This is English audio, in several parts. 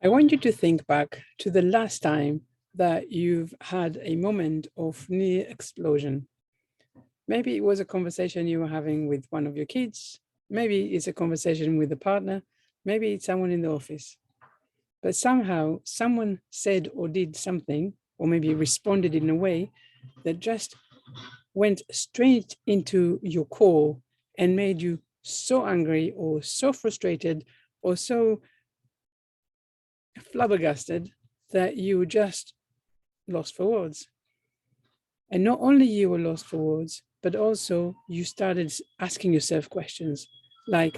I want you to think back to the last time that you've had a moment of near explosion. Maybe it was a conversation you were having with one of your kids. Maybe it's a conversation with a partner. Maybe it's someone in the office. But somehow someone said or did something, or maybe responded in a way that just went straight into your core and made you so angry or so frustrated or so flabbergasted that you just lost for words. And not only you were lost for words, but also you started asking yourself questions like,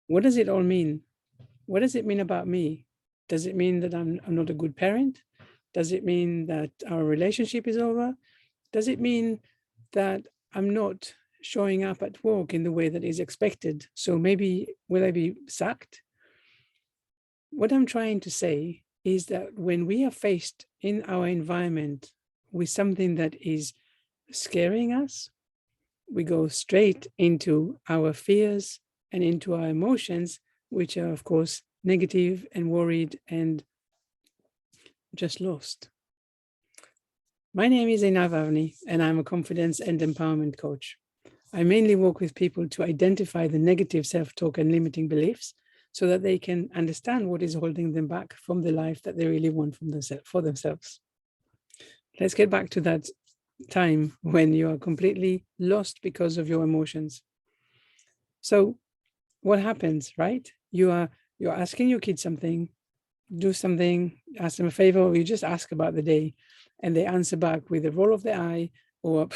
what does it all mean? What does it mean about me? Does it mean that I'm not a good parent? Does it mean that our relationship is over? Does it mean that I'm not showing up at work in the way that is expected? So maybe will I be sacked? What I'm trying to say is that when we are faced in our environment with something that is scaring us, we go straight into our fears and into our emotions, which are, of course, negative and worried and just lost. My name is Einav Avni, and I'm a confidence and empowerment coach. I mainly work with people to identify the negative self-talk and limiting beliefs so that they can understand what is holding them back from the life that they really want for themselves. Let's get back to that time when you are completely lost because of your emotions. So what happens, right? You're asking your kids something, do something, ask them a favor, or you just ask about the day, and they answer back with a roll of the eye or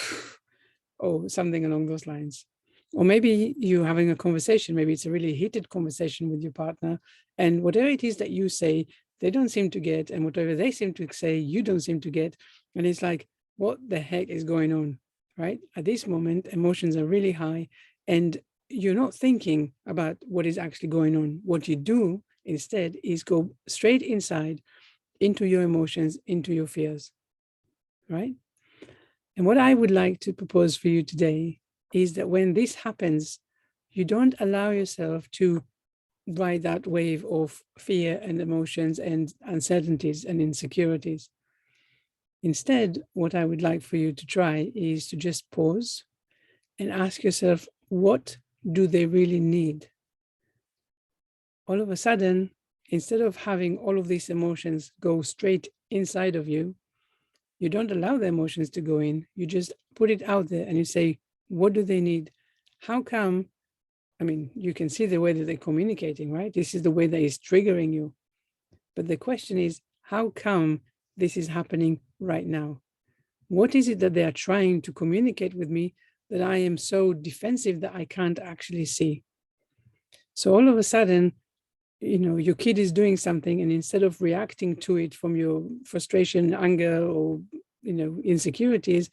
or something along those lines. Or maybe you're having a conversation, maybe it's a really heated conversation with your partner, and whatever it is that you say, they don't seem to get, and whatever they seem to say, you don't seem to get. And it's like, what the heck is going on, right? At this moment, emotions are really high, and you're not thinking about what is actually going on. What you do instead is go straight inside into your emotions, into your fears, right? And what I would like to propose for you today is that when this happens, you don't allow yourself to ride that wave of fear and emotions and uncertainties and insecurities. Instead, what I would like for you to try is to just pause and ask yourself, what do they really need? All of a sudden, instead of having all of these emotions go straight inside of you, you don't allow the emotions to go in. You just put it out there and you say, what do they need? How come? I mean, you can see the way that they're communicating, right? This is the way that is triggering you. But the question is, how come this is happening right now? What is it that they are trying to communicate with me that I am so defensive that I can't actually see? So all of a sudden, your kid is doing something, and instead of reacting to it from your frustration, anger, or insecurities,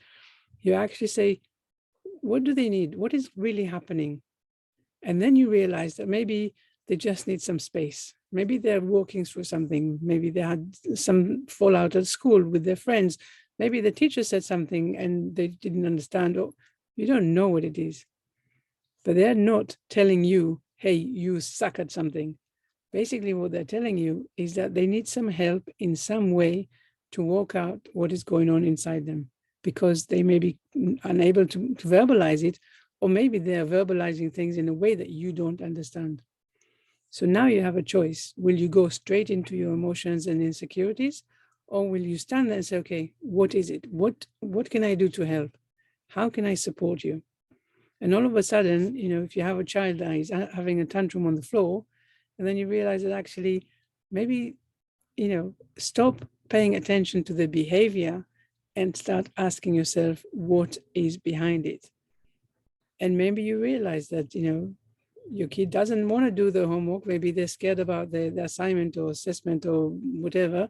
you actually say, what do they need? What is really happening? And then you realize that maybe they just need some space. Maybe they're walking through something. Maybe they had some fallout at school with their friends. Maybe the teacher said something and they didn't understand, or you don't know what it is. But they're not telling you, hey, you suck at something. Basically, what they're telling you is that they need some help in some way to work out what is going on inside them, because they may be unable to verbalize it, or maybe they are verbalizing things in a way that you don't understand. So now you have a choice. Will you go straight into your emotions and insecurities, or will you stand there and say, okay, what is it? What can I do to help? How can I support you? And all of a sudden, if you have a child that is having a tantrum on the floor, and then you realize that actually maybe, stop paying attention to the behavior and start asking yourself what is behind it. And maybe you realize that, your kid doesn't want to do the homework. Maybe they're scared about the assignment or assessment or whatever.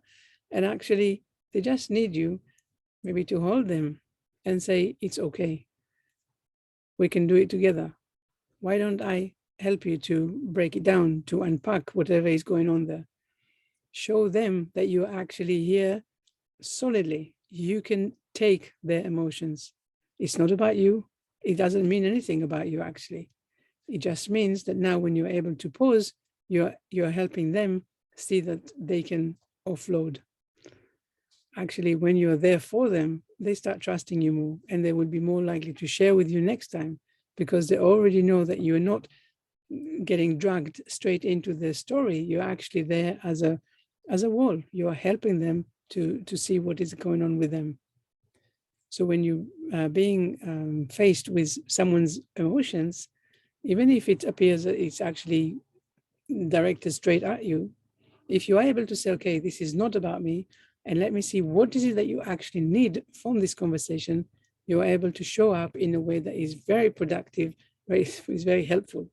And actually, they just need you maybe to hold them and say, it's okay. We can do it together. Why don't I help you to break it down, to unpack whatever is going on there? Show them that you're actually here solidly. You can take their emotions. It's not about you. It doesn't mean anything about you, actually. It just means that now when you're able to pause, you're helping them see that they can offload. Actually, when you're there for them, they start trusting you more, and they will be more likely to share with you next time, because they already know that you're not getting dragged straight into the story. You're actually there as a wall. You are helping them to see what is going on with them. So when you are being faced with someone's emotions, even if it appears that it's actually directed straight at you, if you are able to say, okay, this is not about me, and let me see what is it that you actually need from this conversation, you are able to show up in a way that is very productive, is very helpful.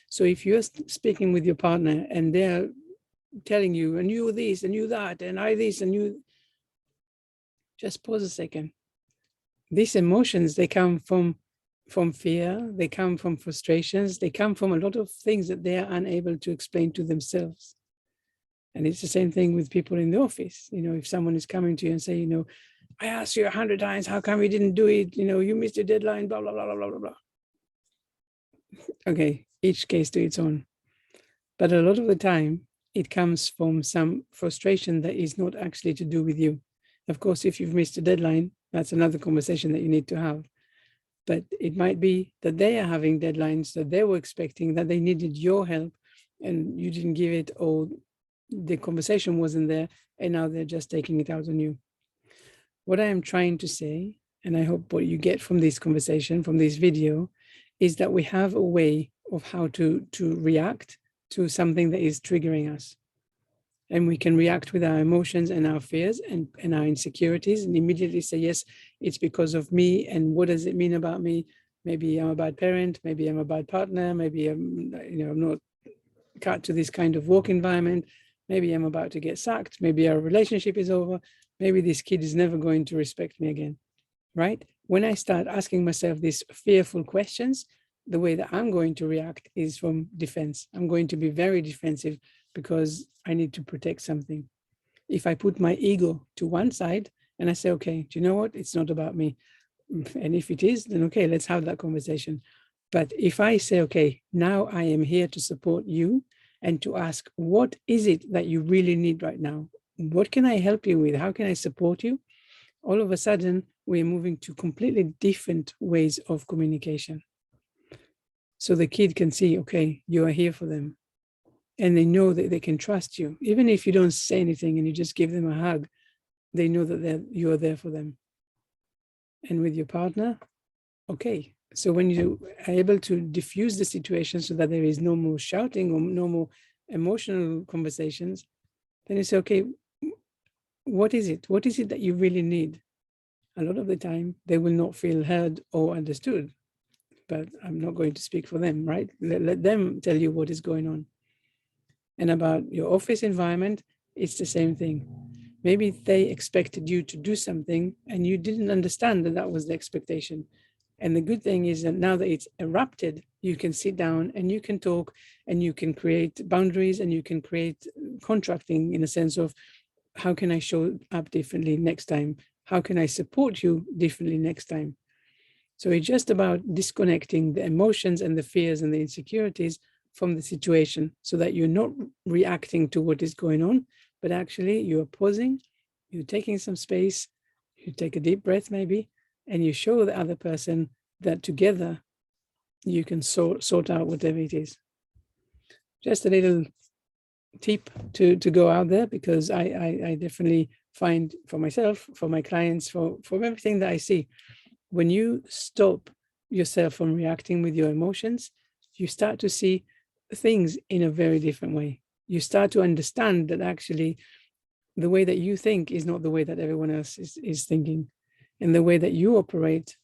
So if you're speaking with your partner and they're telling you, and you this, and you that, and I this, and you, just pause a second. These emotions, they come from fear, they come from frustrations, they come from a lot of things that they are unable to explain to themselves. And it's the same thing with people in the office. You know, if someone is coming to you and say, you know, I asked you 100 times, how come you didn't do it? You know, you missed your deadline, blah, blah, blah, blah, blah, blah. Okay, each case to its own. But a lot of the time, it comes from some frustration that is not actually to do with you. Of course, if you've missed a deadline, that's another conversation that you need to have. But it might be that they are having deadlines that they were expecting, that they needed your help, and you didn't give it, or the conversation wasn't there, and now they're just taking it out on you. What I am trying to say, and I hope what you get from this conversation, from this video, is that we have a way of how to react to something that is triggering us. And we can react with our emotions and our fears and our insecurities, and immediately say, yes, it's because of me. And what does it mean about me? Maybe I'm a bad parent, maybe I'm a bad partner, maybe I'm not cut to this kind of work environment, maybe I'm about to get sacked, maybe our relationship is over, maybe this kid is never going to respect me again, right? When I start asking myself these fearful questions, the way that I'm going to react is from defense. I'm going to be very defensive because I need to protect something. If I put my ego to one side and I say, okay, do you know what? It's not about me. And if it is, then okay, let's have that conversation. But if I say, okay, now I am here to support you and to ask, what is it that you really need right now? What can I help you with? How can I support you? All of a sudden, we're moving to completely different ways of communication. So the kid can see, okay, you are here for them. And they know that they can trust you. Even if you don't say anything and you just give them a hug, they know that you are there for them. And with your partner, okay. So when you are able to diffuse the situation so that there is no more shouting or no more emotional conversations, then you say, okay, what is it? What is it that you really need? A lot of the time, they will not feel heard or understood. But I'm not going to speak for them, right? Let them tell you what is going on. And about your office environment, it's the same thing. Maybe they expected you to do something and you didn't understand that that was the expectation. And the good thing is that now that it's erupted, you can sit down and you can talk and you can create boundaries and you can create contracting in a sense of, how can I show up differently next time? How can I support you differently next time? So it's just about disconnecting the emotions and the fears and the insecurities from the situation so that you're not reacting to what is going on, but actually you're pausing, you're taking some space, you take a deep breath maybe, and you show the other person that together you can sort out whatever it is. Just a little tip to go out there, because I definitely find for myself, for my clients, for everything that I see, when you stop yourself from reacting with your emotions, you start to see things in a very different way. You start to understand that actually the way that you think is not the way that everyone else is thinking. And the way that you operate,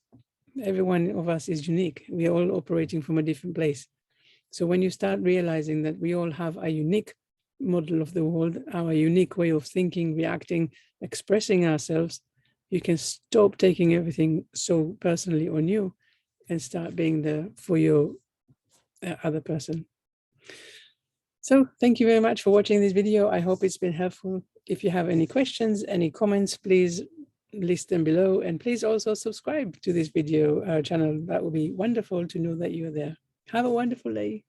every one of us is unique. We are all operating from a different place. So when you start realizing that we all have a unique model of the world, our unique way of thinking, reacting, expressing ourselves, you can stop taking everything so personally on you and start being there for your other person. So thank you very much for watching this video. I hope it's been helpful. If you have any questions, any comments, please list them below. And please also subscribe to this video channel. That would be wonderful to know that you're there. Have a wonderful day.